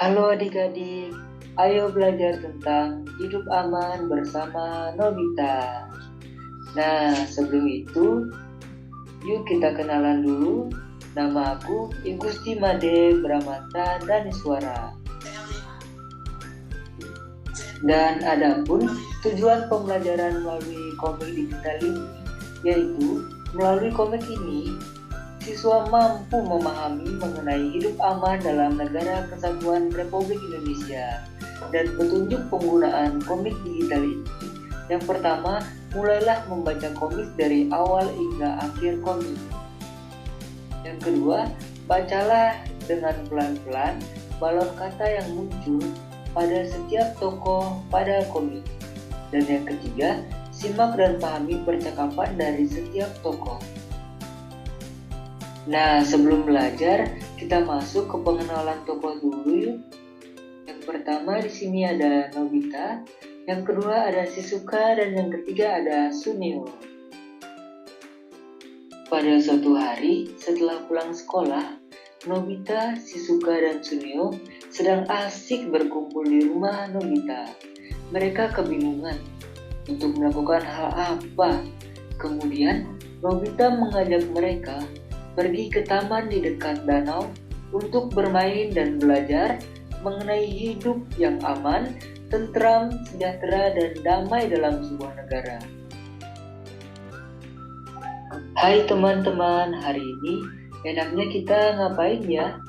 Halo adik-adik, ayo belajar tentang hidup aman bersama Nobita. Nah, sebelum itu, yuk kita kenalan dulu. Nama aku Igusti Made Bramata Daniswara. Dan adapun tujuan pembelajaran melalui komik digital ini, yaitu melalui komik ini, siswa mampu memahami mengenai hidup aman dalam negara kesatuan Republik Indonesia dan petunjuk penggunaan komik digital ini. Yang pertama, mulailah membaca komik dari awal hingga akhir komik. Yang kedua, bacalah dengan pelan-pelan balon kata yang muncul pada setiap tokoh pada komik. Dan yang ketiga, simak dan pahami percakapan dari setiap tokoh. Nah, sebelum belajar, kita masuk ke pengenalan tokoh dulu yuk. Yang pertama di sini ada Nobita, yang kedua ada Shizuka, dan yang ketiga ada Suneo. Pada suatu hari, setelah pulang sekolah, Nobita, Shizuka, dan Suneo sedang asik berkumpul di rumah Nobita. Mereka kebingungan untuk melakukan hal apa. Kemudian, Nobita mengajak mereka pergi ke taman di dekat danau untuk bermain dan belajar mengenai hidup yang aman, tentram, sejahtera, dan damai dalam sebuah negara. Hai teman-teman, hari ini enaknya kita ngapain ya?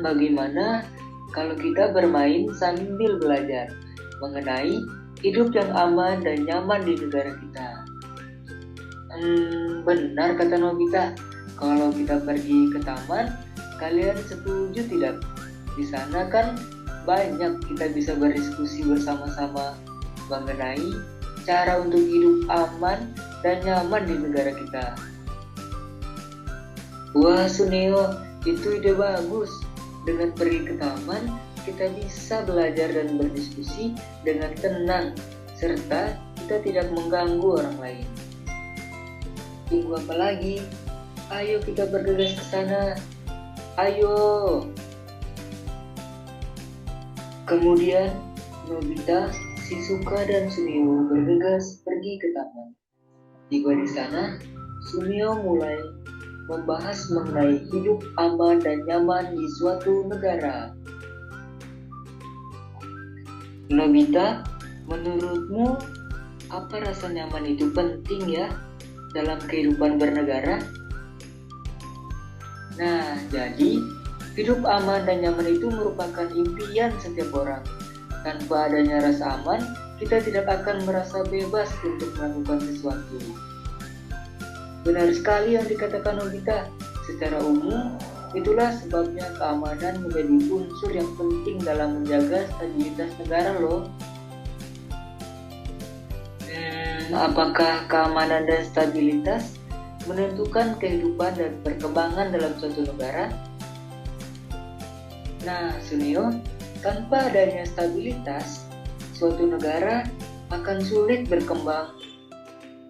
Bagaimana kalau kita bermain sambil belajar mengenai hidup yang aman dan nyaman di negara kita? Benar kata Nobita, kalau kita pergi ke taman, kalian setuju tidak? Di sana kan banyak kita bisa berdiskusi bersama-sama mengenai cara untuk hidup aman dan nyaman di negara kita. Wah Suneo, itu ide bagus. Dengan pergi ke taman, kita bisa belajar dan berdiskusi dengan tenang, serta kita tidak mengganggu orang lain. Tunggu apa lagi? Ayo kita bergegas ke sana. Ayo. Kemudian Nobita, Shizuka, dan Suneo bergegas pergi ke taman. Tiba di sana, Suneo mulai membahas mengenai hidup aman dan nyaman di suatu negara. Nobita, menurutmu apa rasa nyaman itu penting ya dalam kehidupan bernegara? Nah, jadi hidup aman dan nyaman itu merupakan impian setiap orang. Tanpa adanya rasa aman, kita tidak akan merasa bebas untuk melakukan sesuatu. Benar sekali yang dikatakan Nobita. Secara umum, itulah sebabnya keamanan menjadi unsur yang penting dalam menjaga stabilitas negara loh. Apakah keamanan dan stabilitas menentukan kehidupan dan perkembangan dalam suatu negara? Nah, Suneo, tanpa adanya stabilitas, suatu negara akan sulit berkembang,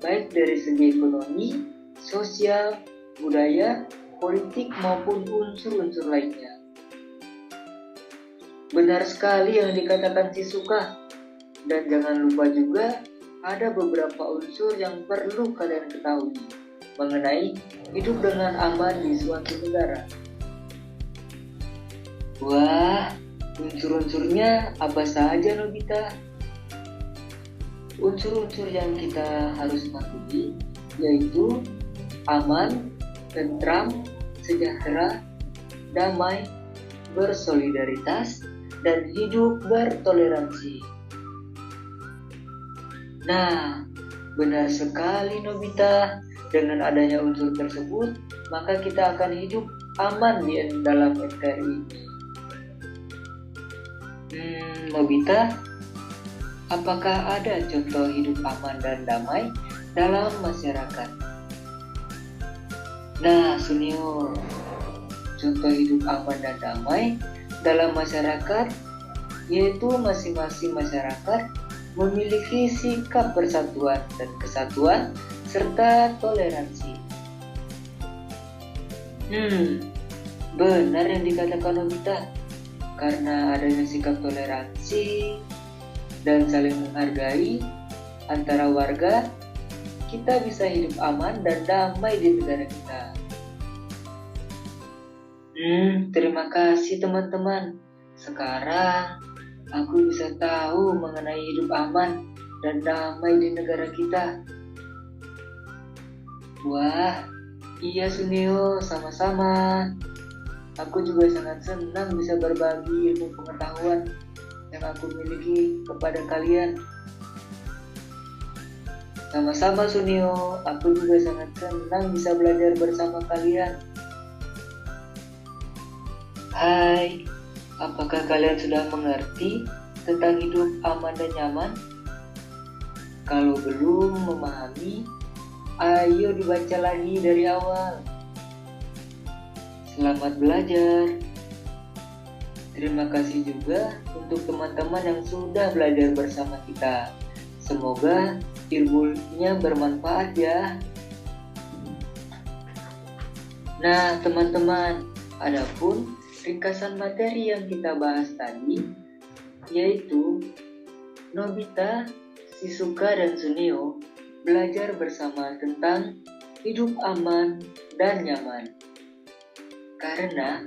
baik dari segi ekonomi, sosial, budaya, politik, maupun unsur-unsur lainnya. Benar sekali yang dikatakan Shizuka, dan jangan lupa juga ada beberapa unsur yang perlu kalian ketahui mengenai hidup dengan aman di suatu negara. Wah, unsur-unsurnya apa saja Nobita? Unsur-unsur yang kita harus patuhi yaitu aman, tentram, sejahtera, damai, bersolidaritas, dan hidup bertoleransi. Nah, benar sekali Nobita. Dengan adanya unsur tersebut, maka kita akan hidup aman di dalam NKRI ini. Nobita, apakah ada contoh hidup aman dan damai dalam masyarakat? Nah, Suneo, contoh hidup aman dan damai dalam masyarakat yaitu masing-masing masyarakat memiliki sikap persatuan dan kesatuan serta toleransi. Benar yang dikatakan Nobita. Karena adanya sikap toleransi dan saling menghargai antara warga, kita bisa hidup aman dan damai di negara kita. Terima kasih teman-teman. Sekarang aku bisa tahu mengenai hidup aman dan damai di negara kita. Wah, iya Sunio, sama-sama. Aku juga sangat senang bisa berbagi ilmu pengetahuan yang aku miliki kepada kalian. Sama-sama Sunio, aku juga sangat senang bisa belajar bersama kalian. Hai, apakah kalian sudah mengerti tentang hidup aman dan nyaman? Kalau belum memahami, ayo dibaca lagi dari awal. Selamat belajar. Terima kasih juga untuk teman-teman yang sudah belajar bersama kita. Semoga ilmunya bermanfaat ya. Nah teman-teman, adapun ringkasan materi yang kita bahas tadi yaitu Nobita, Shizuka, dan Sunio belajar bersama tentang hidup aman dan nyaman. Karena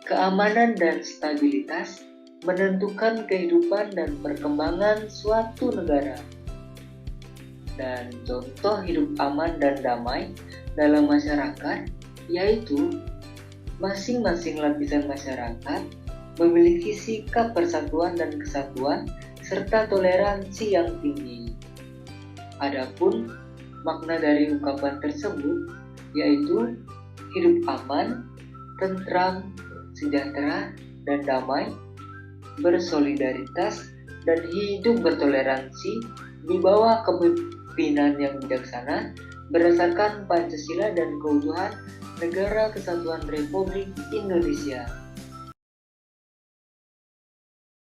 keamanan dan stabilitas menentukan kehidupan dan perkembangan suatu negara. Dan contoh hidup aman dan damai dalam masyarakat yaitu masing-masing lapisan masyarakat memiliki sikap persatuan dan kesatuan serta toleransi yang tinggi. Adapun makna dari ungkapan tersebut yaitu hidup aman, tentram, sejahtera, dan damai, bersolidaritas, dan hidup bertoleransi di bawah kepemimpinan yang bijaksana berdasarkan Pancasila dan keutuhan Negara Kesatuan Republik Indonesia.